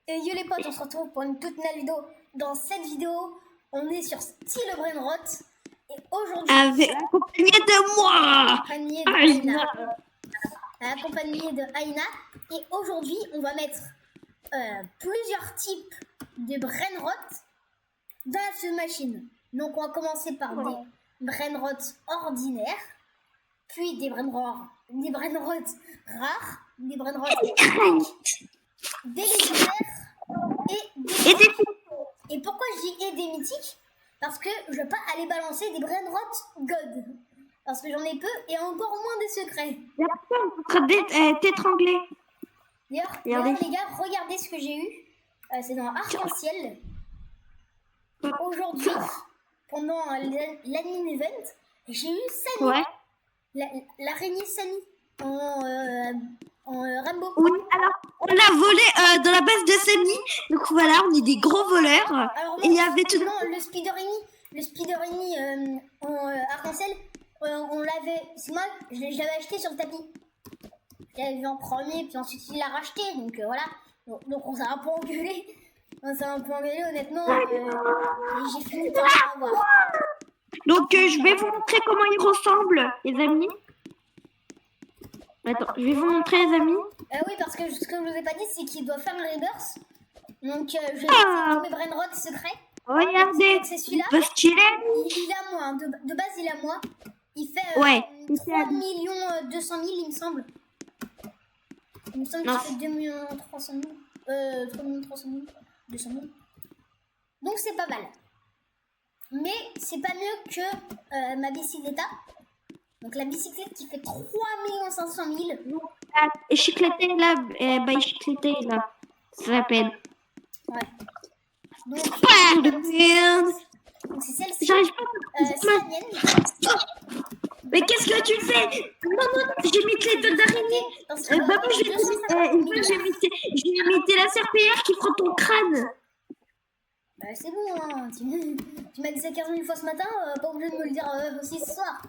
Et yo les potes, on se retrouve pour une toute nouvelle vidéo. Dans cette vidéo, on est sur Style Brainrot. Et aujourd'hui, accompagné de moi, accompagné de Aina. Accompagné de Aina. Et aujourd'hui, on va mettre plusieurs types de Brainrot dans la Fuse Machine. Donc on va commencer par des Brainrot ordinaires, puis des Brainrot rares, des Brainrot mythiques, des légendaires et des Et pourquoi je dis et des mythiques? Parce que je vais pas aller balancer des Brainrot God. Parce que j'en ai peu et encore moins des secrets. La personne est t'étrangler. D'ailleurs, les gars, regardez ce que j'ai eu. C'est dans Arc-en-Ciel. Aujourd'hui, pendant l'anime event, j'ai eu Sani. Ouais. L'araignée Sani en Rainbow. Oui, alors on l'a volé dans la base de Sani. Donc voilà, on est des gros voleurs. Alors, et il y avait tout. Non, le Spider-Amy en arc-en-ciel, on l'avait. C'est moi, je l'avais acheté sur le tapis. Je l'avais vu en premier, puis ensuite il l'a racheté. Donc voilà. Donc on s'est un peu engueulé. Honnêtement. Et j'ai fini par l'avoir. Donc je vais vous montrer comment il ressemble, les amis. Attends, je vais vous montrer, les amis. Oui, parce que ce que je vous ai pas dit, c'est qu'il doit faire un rebirth. Donc je vais faire tous mes Brainrot secrets. Regardez, c'est celui-là. parce qu'il Il est à moi. Hein. De base, il est à moi. Il fait 3 200 000, il me semble. Il me semble qu'il fait 2 300 000. 3 300 000. 200 000. Donc c'est pas mal. Mais c'est pas mieux que ma bicyclette. Donc la bicyclette qui fait 3 500 000. Échicleté là, échicleté là, ça s'appelle. Ouais. Donc c'est celle-ci. J'arrive pas. C'est la mienne. Mais qu'est-ce que tu fais? Non, j'ai mis les deux d'araignée. Maman, j'ai mis la serpillière qui prend ton crâne. C'est bon, hein. Tu m'as dit ça 15 000 fois ce matin, pas obligé de me le dire aussi ce soir.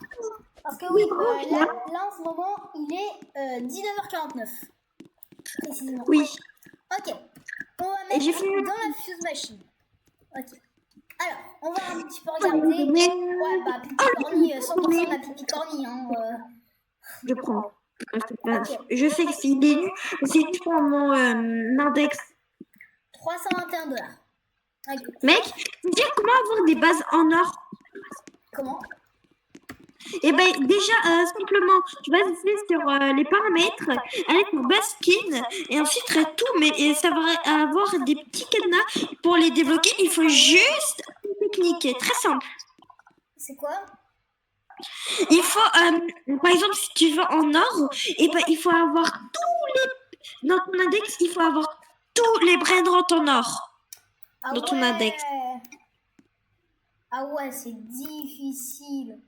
Parce que oui, là en ce moment, il est 19h49. Précisément. Oui. Ok. On va mettre dans la Fuse Machine. Ok. Alors, on va un petit peu regarder. Ouais, bah, Pipicorni, 100% ma Pipicorni. Hein, Je prends. Okay. Je sais que c'est nu, c'est pour mon index. $321. Okay. Mec, tu sais comment avoir des bases en or? Comment? Eh ben déjà, simplement, tu vas essayer sur les paramètres, aller sur base skin, et ensuite tout, mais ça va avoir des petits cadenas pour les débloquer. Il faut juste une technique très simple. C'est quoi? Il faut, par exemple, si tu veux en or, eh ben, il faut avoir dans ton index, il faut avoir tous les Brainrot en or dans ton index. Ah ouais, c'est difficile.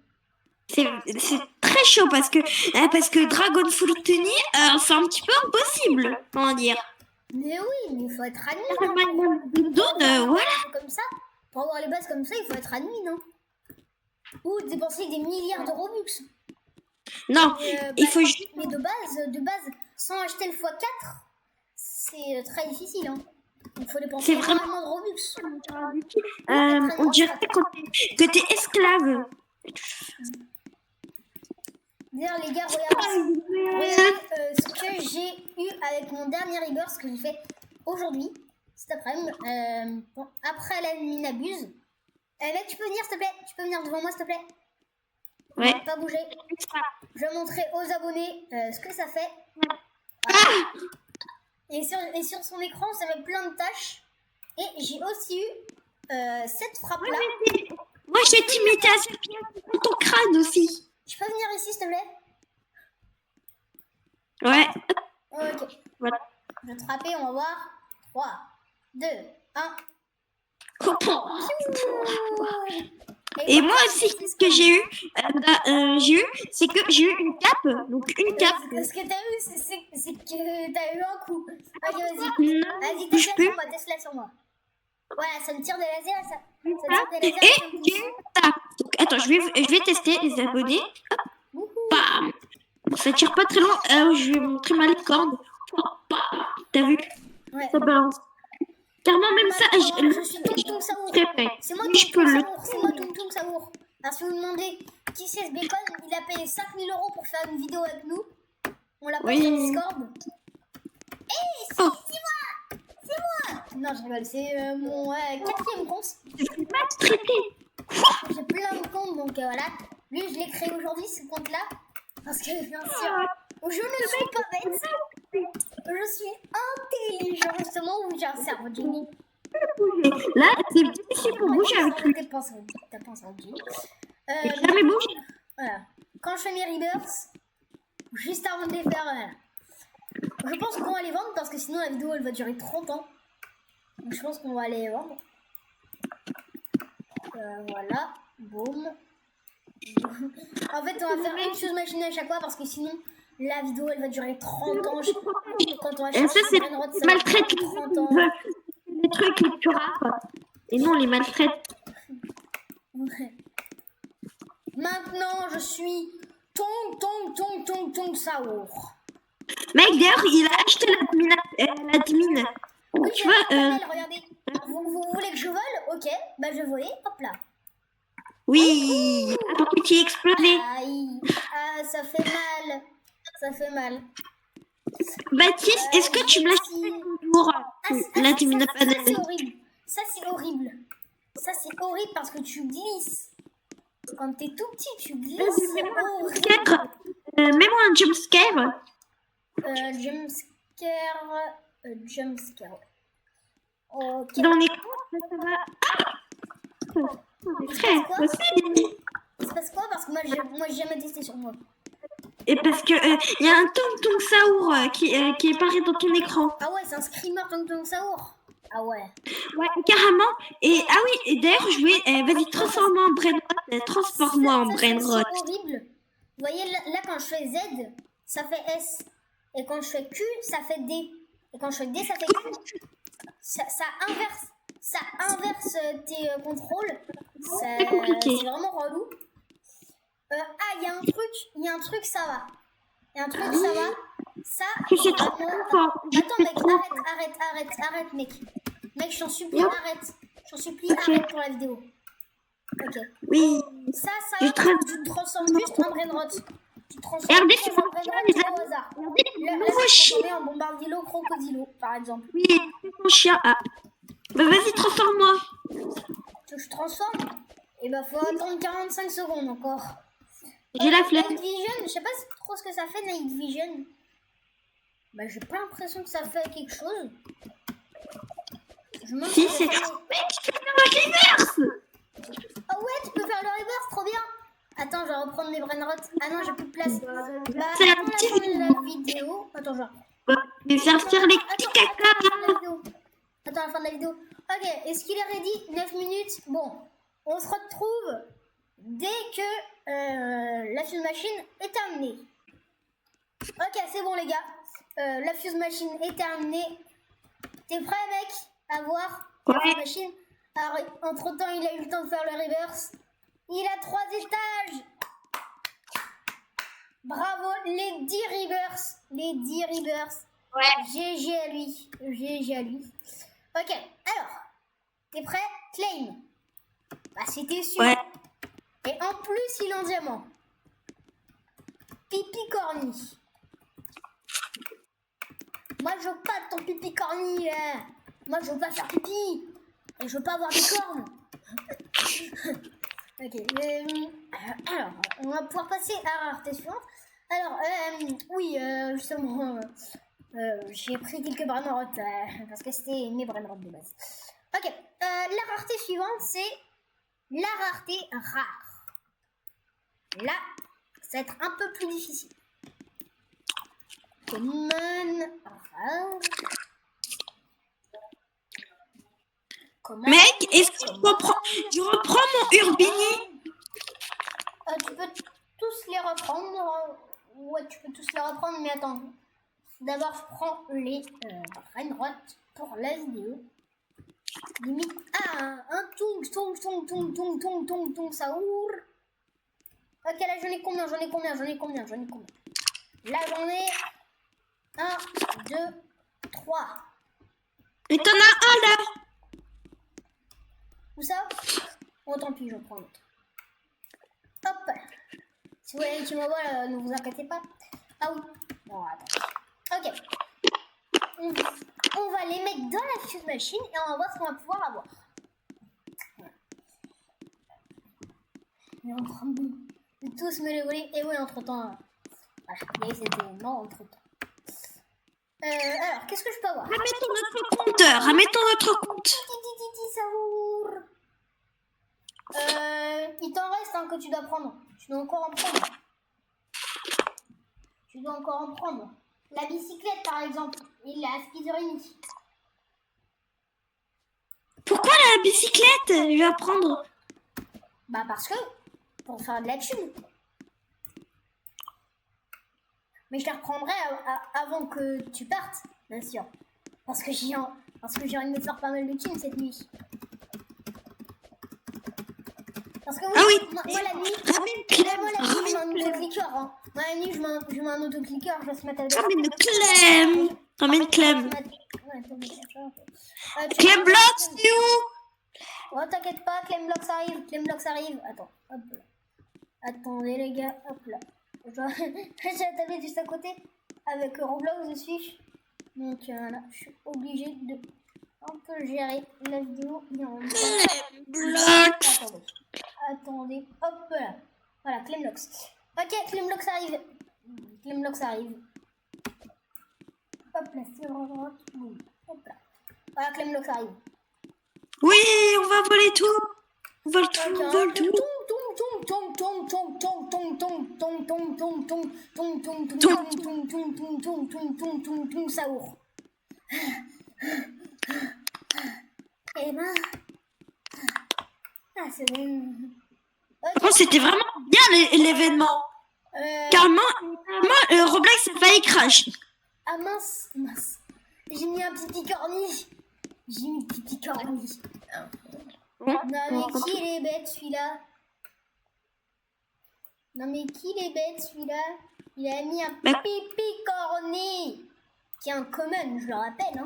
C'est très chaud parce que Dragon Fruitini, c'est un petit peu impossible, on va dire. Mais oui, mais il faut être admin. Voilà. Comme ça, pour avoir les bases comme ça, il faut être admin, non? Ou dépenser des milliards de Robux. Non, il faut juste. Mais de base, sans acheter le x4, c'est très difficile, hein. Il faut dépenser énormément de Robux. On dirait que t'es esclave. D'ailleurs, les gars, regardez ce que j'ai eu avec mon dernier rebirth que j'ai fait aujourd'hui, cet après-midi, après la Minabuse. Mec, tu peux venir, s'il te plaît? Tu peux venir devant moi, s'il te plaît? Ouais. Non, pas bouger. Je vais montrer aux abonnés ce que ça fait. Et sur son écran, ça met plein de tâches. Et j'ai aussi eu cette frappe-là. Moi, j'ai timidé à ton crâne aussi. Je peux venir ici, s'il te plaît? Ouais. Ok. Voilà. Je vais te frapper, on va voir. 3, 2, 1. Et moi aussi, ce que j'ai eu, c'est que j'ai eu une cape. Donc une cape. Ce que t'as eu, c'est que t'as eu un coup. Ok, vas-y. Vas-y, teste-la sur moi. Voilà, ça me tire des lasers, ça. Et j'ai eu ça. Donc attends, je vais tester les abonnés. Hop. Bam. Ça tire pas très loin. Je vais montrer ma licorne. T'as vu? Ouais. Ça balance. Carrément, même ça, Je suis Tung Tung Saour. C'est moi Oui, je peux Tung le. Tung Saour. C'est moi Tung Tung Saour. Alors si vous demandez qui c'est ce bacon, il a payé 5000 € pour faire une vidéo avec nous. On l'a pas Oui. sur Discord. Oh, C'est moi. Non, je rigole. C'est mon quatrième compte. je suis maltraité. J'ai plein de comptes, donc voilà. Lui, je l'ai créé aujourd'hui, ce compte-là. Parce que, bien sûr, je ne suis pas bête. Je suis intelligent, justement, où j'ai un cerveau de génie. Là, c'est difficile pour bouger avec lui. T'as pas un cerveau de génie. J'ai jamais bougé. Voilà. Quand je fais mes rebirths, juste avant de les faire, je pense qu'on va les vendre parce que sinon la vidéo elle va durer 30 ans. Donc je pense qu'on va les vendre. Voilà, boum. En fait, on va faire une chose machine à chaque fois parce que sinon la vidéo elle va durer 30 ans. Quand on va Et ça, chercher c'est Brain Rot, ça va maltraite durer 30 ans. les trucs les plus rares. Et non, les maltraite. Ouais. Maintenant, je suis Tung Saour. Mec, d'ailleurs, il a acheté l'admin. Oui, Tu j'ai vois, un panel, regardez. Vous voulez que je vole? Ok, bah je vais voler, hop là. oui. Attends, qui est explosé. Aïe, ah, ça fait mal. Ça fait mal. Baptiste, est-ce que tu me lâches toujours l'admin Ça, panel? c'est horrible. Ça, c'est horrible. Ça, c'est horrible parce que tu glisses. Quand t'es tout petit, tu glisses. C'est horrible. Mets-moi un jumpscare. Jumpscare. Ok. Dans l'écran, ça va. Frère, aussi. Il se passe quoi? Parce que moi, j'ai jamais testé sur moi. Et parce que y a un Tung Saour qui apparaît dans ton écran. Ah ouais, c'est un screamer Tung Saour. Ah ouais. Ouais, carrément. Et ah oui, et d'ailleurs, je vais. Vas-y, transforme-moi en Brainrot. Transforme-moi en Brainrot. C'est horrible. Vous voyez, là, quand je fais Z, ça fait S. Et quand je fais Q, ça fait D. Et quand je fais D, ça fait Q. Ça inverse tes contrôles. C'est compliqué. C'est vraiment relou. Il y a un truc, ça va. Il y a un truc, ça va. Ça, c'est trop fort. Attends, mec, arrête, mec. Mec, j'en supplie, arrête. J'en supplie, arrête pour la vidéo. Ok. Oui. Ça va, tu te transformes juste en Brainrot. Tu te transformes Regardez, en Brainrot au hasard. Là, je vais transformer en Bombardilo Crocodilo, par exemple. Oui, c'est ton chien. Ah. Bah, vas-y, transforme-moi. Tu veux que je transforme? Et bah, faut attendre 45 secondes encore. J'ai la flemme. Night Vision, je sais pas trop ce que ça fait, Night Vision. Bah, j'ai pas l'impression que ça fait quelque chose. Je me Si, c'est. Mec, tu peux faire un reverse. Ah ouais, tu peux faire le reverse, trop bien. Attends, je vais reprendre mes Brainrot. Ah non, j'ai plus de place. Bah, C'est attends la fin de la vidéo. Attends, je vais reprendre. Mais faire les petits caca. Attends la fin de la vidéo. Ok, est-ce qu'il est ready? 9 minutes. Bon, on se retrouve dès que la fuse machine est terminée. Ok, c'est bon les gars. La fuse machine est terminée. T'es prêt mec à voir la fuse machine? Alors, entre temps, il a eu le temps de faire le reverse. Il a 3 étages. Bravo, les 10 reverse. Les 10 reverse. Ouais. GG à lui. GG à lui. Ok, alors, t'es prêt? Claim. Bah, c'était sûr. Ouais. Et en plus, il est en diamant. Pipi corny. Moi, je veux pas de ton pipi corny. Moi, je veux pas faire pipi. Et je veux pas avoir des cornes. Ok. Alors, on va pouvoir passer à la rareté suivante. Alors, oui, justement, j'ai pris quelques Brainrot parce que c'était mes Brainrot de base. Ok. La rareté suivante, c'est la rareté rare. Là, ça va être un peu plus difficile. Common rare. Comment Mec, est-ce que je reprends mon Urbini? Tu peux tous les reprendre. Ouais, tu peux tous les reprendre, mais attends. D'abord, je prends les Brainrot pour la vidéo. Limite. Ah, un Tung Saour. Ok, là, j'en ai combien? Là, j'en ai 1, 2, 3. Et t'en as un là. Où ça? Oh, tant pis, je prends l'autre. Hop. Si vous voyez qui me voit, ne vous inquiétez pas. Ah oui. Non, attends. Ok. On va les mettre dans la fuse machine et on va voir ce qu'on va pouvoir avoir. Voilà. Et on prend de tous me les voler. Et oui, entre temps. Voilà, il y a eu cet événement entre temps. Alors, qu'est-ce que je peux avoir? Remettons notre compteur. Remettons notre compte. Saour. Il t'en reste un que tu dois prendre. Tu dois encore en prendre. Tu dois encore en prendre. La bicyclette, par exemple. Et la speederini. Pourquoi la bicyclette? Je vais apprendre. Bah parce que pour faire de la thune. Mais je la reprendrai avant que tu partes, bien sûr. Parce que j'ai envie de me faire pas mal de thunes cette nuit. Parce que Ah oui. moi la nuit, je mets un autocliqueur. Hein. Moi la nuit, je mets un autocliqueur, je vais se mettre à Ramène Clem. Ramène Clem. Clem Block, c'est où? Oh, t'inquiète pas, Clemblox arrive. Clemblox arrive. Attends, hop là. Attendez les gars, hop là. J'ai la tablette juste à côté avec Roblox dessus. Donc là, je suis obligée de un peu gérer la vidéo. Clemblox. Attendez, hop là. Voilà, Clemblox. Ok, Clemblox arrive. Clemblox arrive. Hop là, c'est droite. Hop là. Voilà, Clemblox arrive. Oui, on va voler tout. On vole tout, on vole tout. Saour. Eh ben. Ah, c'est bon. Oh, c'était vraiment bien l'événement. Carrément, Roblox a failli crash. Ah mince. J'ai mis un pipi corniche. Non mais qui il est bête celui-là? Il a mis un pipi corny. Qui est un common, je le rappelle. Hein.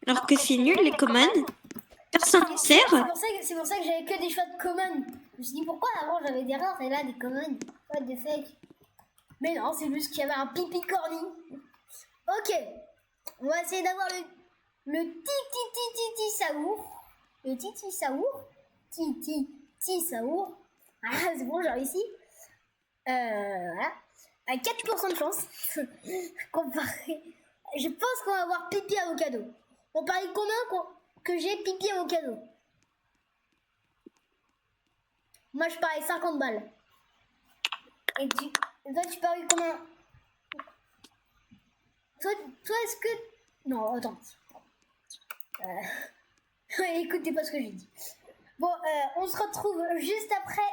Alors que c'est nul les commandes. Personne ne sert. C'est pour ça que j'avais que des choix de common. Je me suis dit pourquoi avant j'avais des rares et là des common. What the fuck? Mais non, c'est juste qu'il y avait un pipi corny. Ok. On va essayer d'avoir le titi saour. Le titi saour. Titi saour. Ah, c'est bon, j'ai réussi. Voilà. À 4% de chance. Comparé. Je pense qu'on va avoir pipi avocado. On parie combien que j'ai pipi avocado? Moi, je parie 50 balles. Et toi, tu paries combien? Toi, est-ce que... Non, attends. Écoutez pas ce que j'ai dit. Bon, on se retrouve juste après,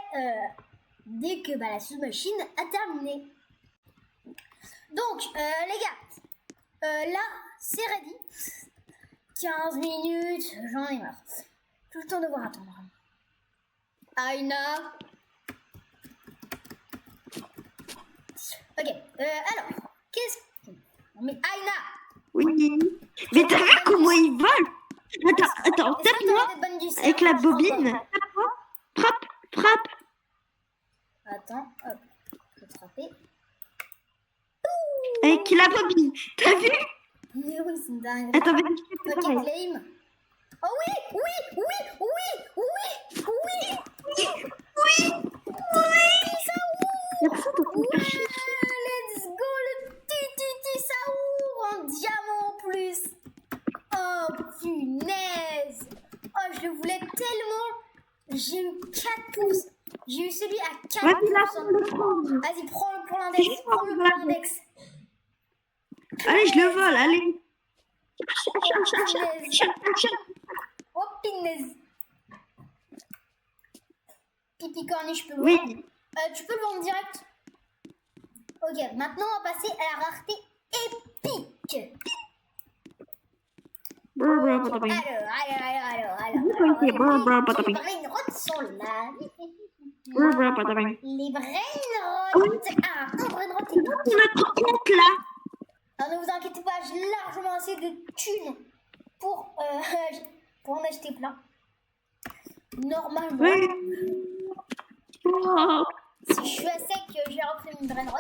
dès que la sous-machine a terminé. Donc, les gars, là, c'est ready. 15 minutes, j'en ai marre. Tout le temps devoir attendre. Aina. Ok, alors, qu'est-ce que... Mais Aina. Oui. Mais t'as vu comment il vole? Attends, tape-moi avec la bobine. Frappe. Attends, hop, je vais te frapper. Avec la bobine, t'as vu? Mais oui, c'est une dingue. Attends, ok, claim. Oh oui. Let's go, le titi saour en diamant en plus. Oh punaise. Oh, je le voulais tellement. J'ai eu 4 pouces. J'ai eu celui à 4%. Vas-y, prends-le pour l'index. Allez, je le vole, allez. Oh, punaise. Pipi corniche, je peux le Oui. vendre. Tu peux le vendre direct. Ok, maintenant on va passer à la rareté épique. Alors. Les brainrots sont là. Les brainrots. Ah, un brainrot est notre compte là. Alors ne vous inquiétez pas, j'ai largement assez de thunes pour, pour en acheter plein. Normalement, Oui. Oh. si je suis à sec, j'ai repris une brainrot.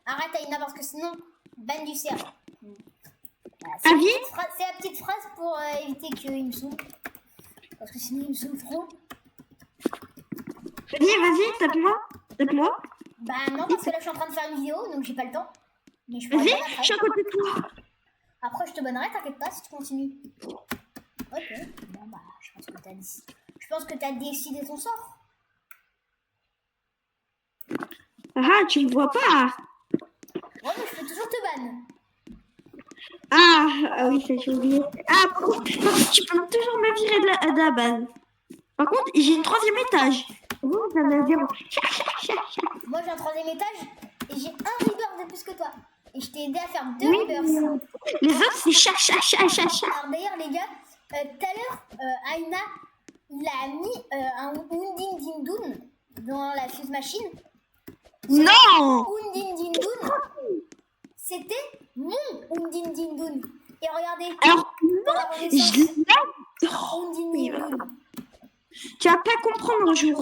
Arrête Aïna parce que sinon, ban du serveur. Voilà, c'est la petite phrase pour éviter qu'il me saoule. Parce que sinon il me saoule trop. Vas-y, tape-moi. Bah non, parce que là je suis en train de faire une vidéo, donc j'ai pas le temps. Mais je pourrais Vas-y, ban je après. suis à côté de toi. Après je te bannerai, t'inquiète pas si tu continues. Ok, bon bah je pense que t'as décidé ton sort. Ah, tu me vois pas. Ouais, mais je peux toujours te ban. Ah oui, ça j'ai oublié. Ah, par contre, tu peux toujours me virer de la base. Par contre, j'ai une 3e étage. Vous en avez 0. Moi j'ai un 3e étage et j'ai un rebirth de plus que toi. Et je t'ai aidé à faire 2 rebirths. Les autres, c'est cha. Alors d'ailleurs les gars, tout à l'heure, Aina, il a mis un Undin Dindun dans la fuse machine. Non. Undin Dindun, c'était mon Undin Dindun. Et regardez, Alors, par la renaissance, Undin Dindun. tu vas pas comprendre un jour.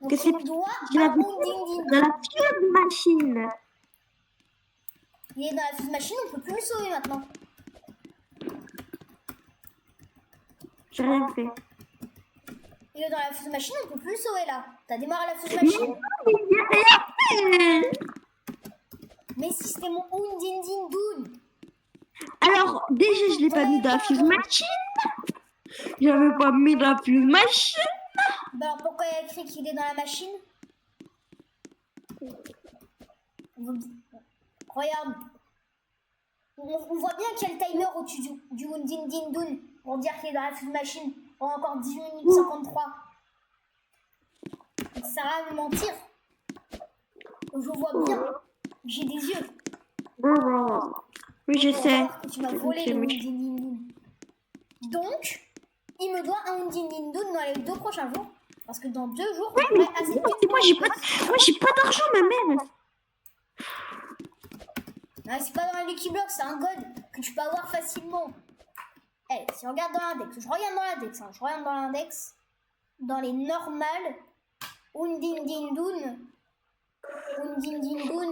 Donc Que c'est on doit de un la Undin Dindun. fuse machine. Il est dans la fuse machine, on peut plus le sauver maintenant. J'ai rien fait. Il est dans la fuse machine, on peut plus le sauver là. T'as démarré la fuse machine. J'ai rien fait. Mais si c'était mon Undin Dindun. Alors, déjà, je l'ai pas mis dans la fuse machine. J'avais pas mis dans la fuse machine. Bah alors pourquoi il y a écrit qu'il est dans la machine? Regarde. On voit bien qu'il y a le timer au-dessus du Undin Dindun pour dire qu'il est dans la fuse machine pour encore 10 minutes 53. Donc ça sert à me mentir. Je vois bien. J'ai des yeux. Oui, je sais. Que tu m'as volé le Undin Dindun. Donc, il me doit un Undin Dindun dans les 2 prochains jours. Parce que dans 2 jours, Oui, j'aurai assez de thunes. moi, j'ai pas d'argent, ma mère. Non, c'est pas dans le Lucky Block, c'est un god que tu peux avoir facilement. Eh, si on regarde dans l'index, je regarde dans l'index, dans les normales, Undin Dindun,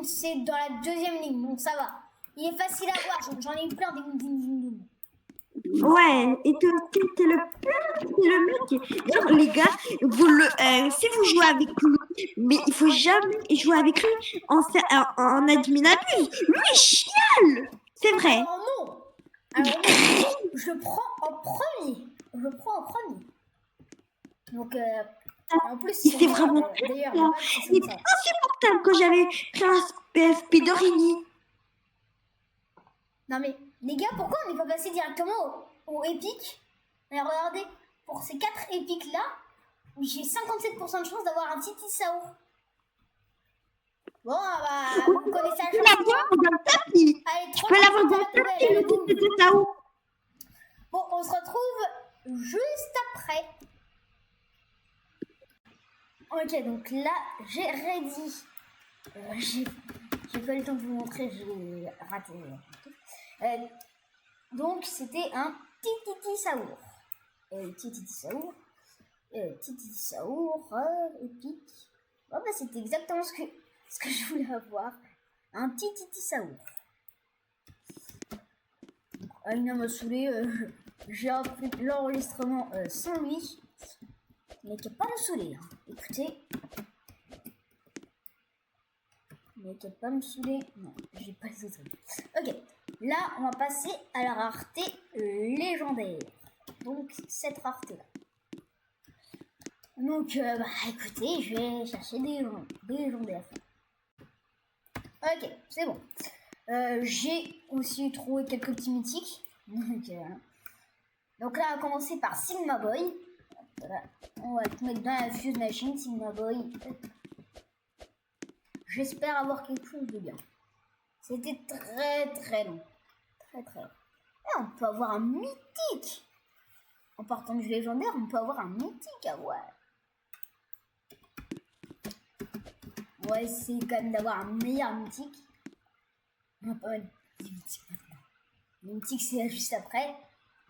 c'est dans la 2e ligne, donc ça va. Il est facile à voir, j'en ai eu plein des Undin Dindun. Ouais, et t'es le mec. Genre, les gars, si vous jouez avec lui, mais il faut jamais jouer avec lui en admin abuse. Lui, il chiale. C'est vrai. Alors non, je le prends en premier. Donc, en plus, C'est vraiment d'ailleurs, il est insupportable quand j'avais pris un PFP d'Origny. Non mais, les gars, pourquoi on n'est pas passé directement au épique? Regardez, pour ces 4 épiques là, j'ai 57% de chance d'avoir un Titi Sao. Bon, bah, vous connaissez la Tu peux l'avoir dans le tapis. Allez, Tu peux l'avoir dans le tapis, le Titi Sao. Bon, on se retrouve juste après. Ok, donc là, j'ai ready. J'ai pas eu le temps de vous montrer, j'ai raté. Donc, c'était un Titi Saour. Titi Saour, épique. Oh, bah, c'était exactement ce que je voulais avoir. Un Titi Saour. Aina m'a saoulé. J'ai appris l'enregistrement sans lui. Mais qui pas me saouler. Hein. Écoutez. Mais qui pas me saouler. Non, j'ai pas les autres. Ok. Là, on va passer à la rareté légendaire. Donc, cette rareté-là. Donc, bah, écoutez, je vais chercher des légendaires. Ok, c'est bon. J'ai aussi trouvé quelques petits mythiques. Donc là, on va commencer par Sigma Boy. Voilà. On va te mettre dans la fuse machine, Sigma Boy. J'espère avoir quelque chose de bien. C'était très très long. Très très long. Et on peut avoir un mythique. En partant du légendaire, on peut avoir un mythique à voir. On va essayer quand même d'avoir un meilleur mythique. On va pas mettre des mythiques maintenant. Les mythiques, c'est juste après.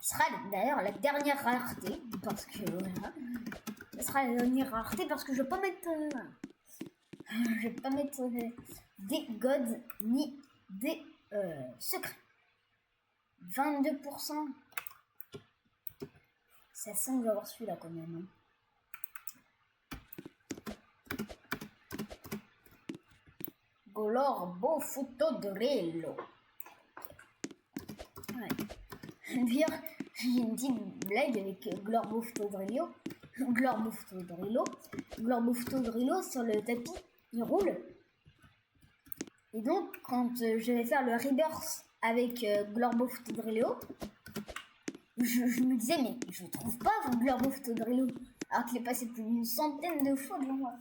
Ce sera d'ailleurs la dernière rareté. Parce que voilà. Ce sera la dernière rareté parce que je vais pas mettre. Je vais pas mettre des gods ni des secrets. 22%. Ça semble avoir celui-là quand même. Hein. Glorbo Fotodrillo. Ouais. D'ailleurs, j'ai une petite blague avec Glorbo Fotodrillo. Glorbo Fotodrillo sur le tapis, il roule. Et donc, quand je vais faire le reverse avec Glorbo Fotodrillo, je me disais, mais je trouve pas Glorbo Fotodrillo. Alors qu'il est passé plus d'une centaine de fois devant moi.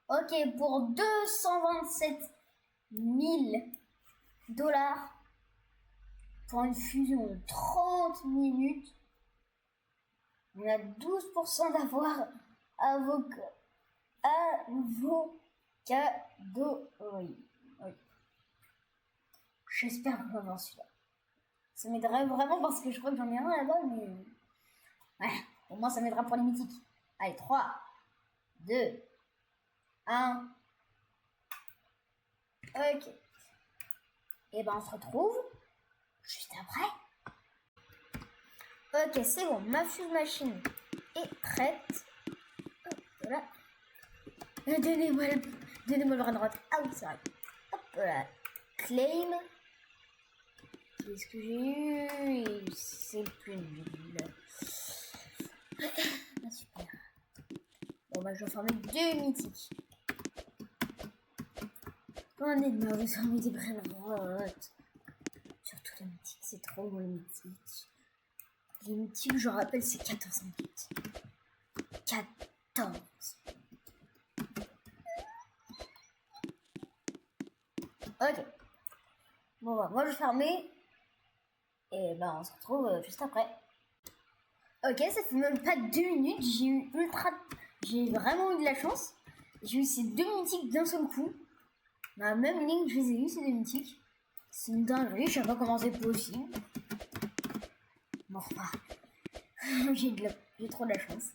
Ok, pour 227 000 $ pour une fusion de 30 minutes, on a 12% d'avoir avocado. Oui. J'espère qu'on va avoir celui-là. Ça m'aiderait vraiment parce que je crois que j'en ai un là-bas, mais. Ouais, au moins ça m'aidera pour les mythiques. Allez, 3, 2, 1. Ok. Et ben on se retrouve juste après. Ok, c'est bon, ma fuse machine est prête. Voilà. Donnez-moi le Brainrot outside. Hop là. Claim. Qu'est-ce que j'ai eu? C'est plus nul. Ah, super. Bon bah je vais farmer 2 mythiques. On est marre de farmer des Brainrot. Surtout les mythiques, c'est trop bon les mythiques. Les mythiques, je rappelle, c'est 14 minutes. 14. Ok. Bon bah moi je vais farmer. Et ben on se retrouve juste après. Ok, ça fait même pas 2 minutes. J'ai vraiment eu de la chance. J'ai eu ces 2 mythiques d'un seul coup. Dans la même ligne, je les ai eu ces 2 mythiques. C'est une dinguerie, je sais pas comment c'est possible. Bon, enfin, j'ai trop de la chance.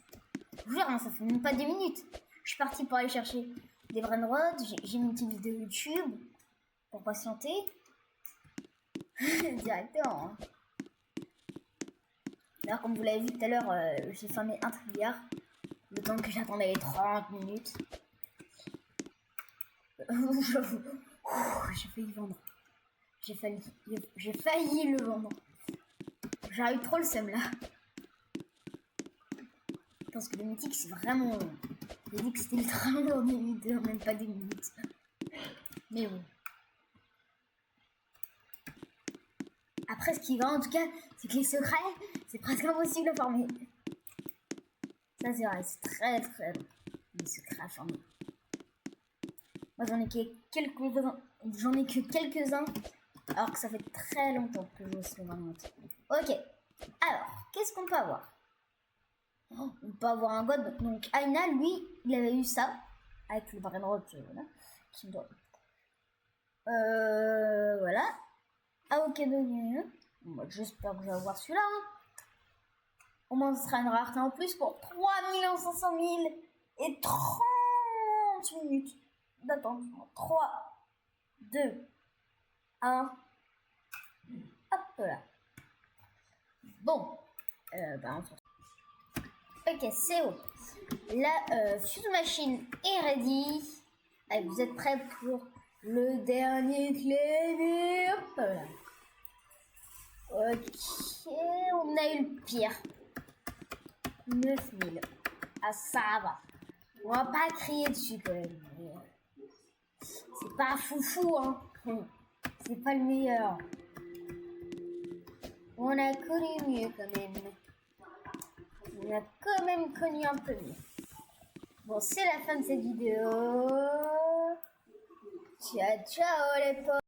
Je vous jure, hein, ça fait même pas 2 minutes. Je suis partie pour aller chercher des Brainrot. J'ai mis une petite vidéo YouTube pour patienter. Directement. Hein. D'ailleurs, comme vous l'avez vu tout à l'heure, j'ai farmé un trilliard. Le temps que j'attendais les 30 minutes. J'ai failli vendre. J'ai failli le vendre. J'arrive trop le seum là. Parce que le mythique c'est vraiment. J'ai dit que c'était ultra long, même pas des minutes. Mais bon. Après, ce qui va en tout cas, c'est que les secrets, c'est presque impossible à former. Ça, c'est vrai, c'est très très long. Les secrets à former. Moi, j'en ai que quelques-uns. Alors que ça fait très longtemps que je suis vraiment. Ok. Alors, qu'est-ce qu'on peut avoir? On peut avoir un god. Donc, Aina, lui, il avait eu ça. Avec le Brainrot, voilà. Qui doit. Voilà. Ah, ok, donc. Moi, j'espère que je vais avoir celui-là. Hein. Au moins, ce sera une rareté en plus pour 3 500 000 et 30 minutes d'attente. 3, 2, 1. Hop là. Bon. On se ok, c'est bon. La fuse machine est ready. Allez, vous êtes prêts pour le dernier clavier. Hop là. Ok, on a eu le pire. 9000. Ah, ça va. On va pas crier dessus quand même. C'est pas foufou, hein. C'est pas le meilleur. On a connu mieux quand même. On a quand même connu un peu mieux. Bon, c'est la fin de cette vidéo. Ciao, ciao les potes.